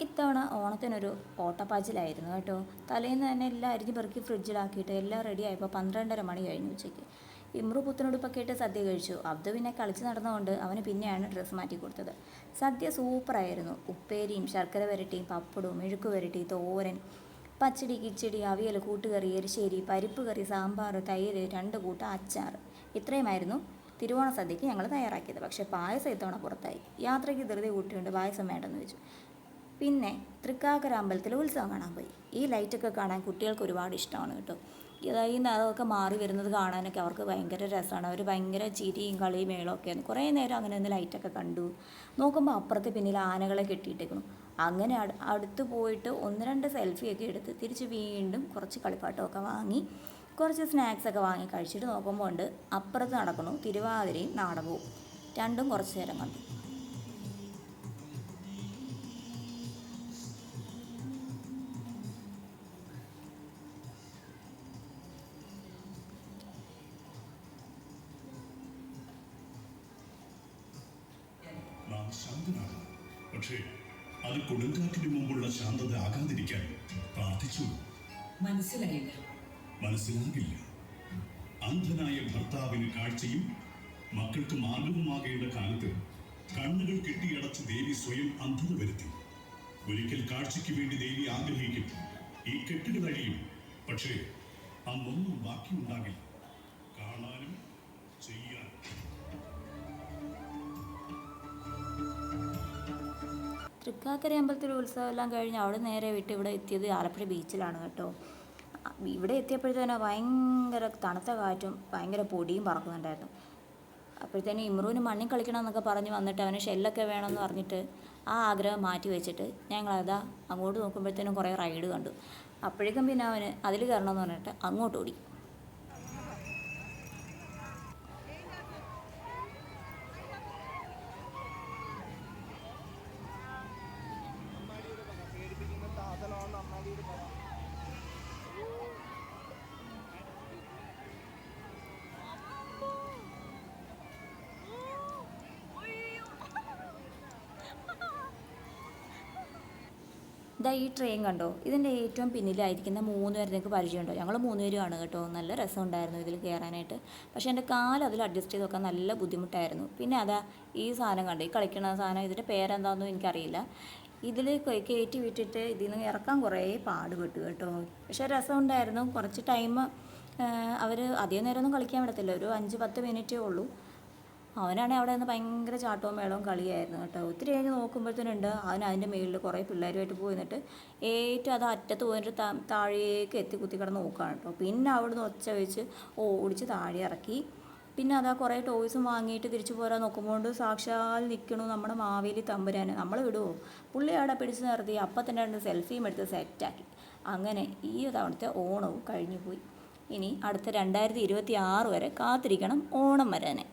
ഇത്തവണ ഓണത്തിനൊരു ഓട്ടപ്പാച്ചിലായിരുന്നു കേട്ടോ. തലേന്ന് തന്നെ എല്ലാം അരിഞ്ഞ് പെറുക്കി ഫ്രിഡ്ജിലാക്കിയിട്ട് എല്ലാം റെഡി ആയപ്പോൾ 12:30 മണി കഴിഞ്ഞു ഉച്ചയ്ക്ക്. ഇമ്രു പുത്തനുടുപ്പൊക്കെ ഇട്ട് സദ്യ കഴിച്ചു. അബ്ദു പിന്നെ കളിച്ച് നടന്നതുകൊണ്ട് അവന് പിന്നെയാണ് ഡ്രസ്സ് മാറ്റി കൊടുത്തത്. സദ്യ സൂപ്പറായിരുന്നു. ഉപ്പേരിയും ശർക്കര വരട്ടിയും പപ്പടവും മെഴുക്ക് വരട്ടി തോരൻ പച്ചടി കിച്ചടി അവിയൽ കൂട്ടുകറി എരിശ്ശേരി പരിപ്പ് കറി സാമ്പാർ തൈര് 2 കൂട്ടം അച്ചാർ. ഇത്രയുമായിരുന്നു തിരുവോണ സദ്യക്ക് ഞങ്ങൾ തയ്യാറാക്കിയത്. പക്ഷേ പായസം ഇത്തവണ പുറത്തായി. യാത്രയ്ക്ക് ധൃതി കൂട്ടിയുണ്ട് പായസം വേണ്ടെന്ന് വെച്ചു. പിന്നെ തൃക്കാക്കര അമ്പലത്തിൽ ഉത്സവം കാണാൻ പോയി. ഈ ലൈറ്റൊക്കെ കാണാൻ കുട്ടികൾക്ക് ഒരുപാട് ഇഷ്ടമാണ് കേട്ടോ. ഈ അതൊക്കെ മാറി വരുന്നത് കാണാനൊക്കെ അവർക്ക് ഭയങ്കര രസമാണ്. അവർ ഭയങ്കര ചിരിയും കളിയും മേളമൊക്കെയാണ്. കുറേ നേരം അങ്ങനെ ഒന്ന് ലൈറ്റൊക്കെ കണ്ടു. നോക്കുമ്പോൾ അപ്പുറത്ത് പിന്നിൽ ആനകളെ കെട്ടിയിട്ടേക്കണം. അങ്ങനെ അടുത്ത് പോയിട്ട് 1-2 സെൽഫിയൊക്കെ എടുത്ത് തിരിച്ച് വീണ്ടും കുറച്ച് കളിപ്പാട്ടമൊക്കെ വാങ്ങി കുറച്ച് സ്നാക്സൊക്കെ വാങ്ങി കഴിച്ചിട്ട് നോക്കുമ്പോൾ ഉണ്ട് അപ്പുറത്ത് നടക്കണു തിരുവാതിരയും നാടകവും. രണ്ടും കുറച്ച് നേരം കണ്ടു. നാം ശാന്തനാണ്. പക്ഷേ അത് കൊടുങ്കാറ്റിന് മുമ്പുള്ള ശാന്തത ആകാതിരിക്കാൻ പ്രാർത്ഥിച്ചു. മനസ്സിലായില്ല. മനസ്സിലാകില്ല. അന്ധനായ ഭർത്താവിന് കാഴ്ചയും മക്കൾക്ക് മാർഗവുമാകേണ്ട കാലത്ത് കണ്ണുകൾ കെട്ടിയടച്ച് ദേവി സ്വയം അന്ധത വരുത്തി. ഒരിക്കൽ കാഴ്ചയ്ക്ക് വേണ്ടി ദേവി ആഗ്രഹിക്കും. ഈ കെട്ടുകൾ അഴിയും. പക്ഷേ അന്നൊന്നും ബാക്കിയുണ്ടാകില്ല. കാണാനും ചെയ്യാനും. തൃക്കാക്കര അമ്പലത്തിൽ ഉത്സവം എല്ലാം കഴിഞ്ഞ് അവിടെ നേരെ വിട്ട് ഇവിടെ എത്തിയത് ആലപ്പുഴ ബീച്ചിലാണ് കേട്ടോ. ഇവിടെ എത്തിയപ്പോഴത്തേനും ഭയങ്കര തണുത്ത കാറ്റും ഭയങ്കര പൊടിയും പറക്കുന്നുണ്ടായിരുന്നു. അപ്പോഴത്തേനും ഇമ്രുവിന് മണ്ണിൽ കളിക്കണമെന്നൊക്കെ പറഞ്ഞ് വന്നിട്ട് അവന് ഷെല്ലൊക്കെ വേണമെന്ന് പറഞ്ഞിട്ട് ആ ആഗ്രഹം മാറ്റി വെച്ചിട്ട് ഞങ്ങളതാ അങ്ങോട്ട് നോക്കുമ്പോഴത്തേനും കുറേ റൈഡ് കണ്ടു. അപ്പോഴേക്കും പിന്നെ അവന് അതിൽ കയറണമെന്ന് പറഞ്ഞിട്ട് അങ്ങോട്ട് ഓടി. ഇതാ ഈ ട്രെയിൻ കണ്ടോ? ഇതിൻ്റെ ഏറ്റവും പിന്നിലായിരിക്കുന്ന 3 പേരെ നിങ്ങൾക്ക് പരിചയമുണ്ടോ? ഞങ്ങൾ 3 പേരുമാണ് കേട്ടോ. നല്ല രസമുണ്ടായിരുന്നു ഇതിൽ കയറാനായിട്ട്. പക്ഷേ എൻ്റെ കാല് അതിൽ അഡ്ജസ്റ്റ് ചെയ്ത് വെക്കാൻ നല്ല ബുദ്ധിമുട്ടായിരുന്നു. പിന്നെ അതാ ഈ സാധനം കണ്ടോ, ഈ കളിക്കുന്ന സാധനം, ഇതിൻ്റെ പേരെന്താണെന്നും എനിക്കറിയില്ല. ഇതിൽ കയറ്റി വിട്ടിട്ട് ഇതിൽ നിന്ന് ഇറക്കാൻ കുറേ പാടുപെട്ടു കേട്ടോ. പക്ഷേ രസമുണ്ടായിരുന്നു. കുറച്ച് ടൈം അവർ അധികം നേരമൊന്നും കളിക്കാൻ വിടത്തില്ല. ഒരു 5-10 മിനിറ്റേ ഉള്ളൂ. അവനാണെങ്കിൽ അവിടെ നിന്ന് ഭയങ്കര ചാട്ടവും മേളവും കളിയായിരുന്നു കേട്ടോ. ഒത്തിരി കഴിഞ്ഞ് നോക്കുമ്പോഴത്തേനുണ്ട് അവൻ അതിൻ്റെ മുകളിൽ കുറേ പിള്ളേരുമായിട്ട് പോയി നിന്നിട്ട് ഏറ്റവും അത് അറ്റത്ത് പോയിട്ട് താഴേക്ക് എത്തി കുത്തി കിടന്ന് നോക്കുകയാണ് കേട്ടോ. പിന്നെ അവിടുന്ന് ഒച്ച വെച്ച് ഓടിച്ച് താഴെ ഇറക്കി. പിന്നെ അതാ കുറേ ടോയ്സും വാങ്ങിയിട്ട് തിരിച്ചു പോരാൻ നോക്കുമ്പോൾ സാക്ഷാൽ നിൽക്കണു നമ്മുടെ മാവേലി തമ്പുരാൻ. നമ്മൾ വിടുമോ? പുള്ളി അവിടെ പിടിച്ച് നിർത്തി അപ്പം തന്നെ 2 സെൽഫിയും എടുത്ത് സെറ്റാക്കി. അങ്ങനെ ഈ തവണത്തെ ഓണവും കഴിഞ്ഞു പോയി. ഇനി അടുത്ത 2026 വരെ കാത്തിരിക്കണം ഓണം വരാനെ.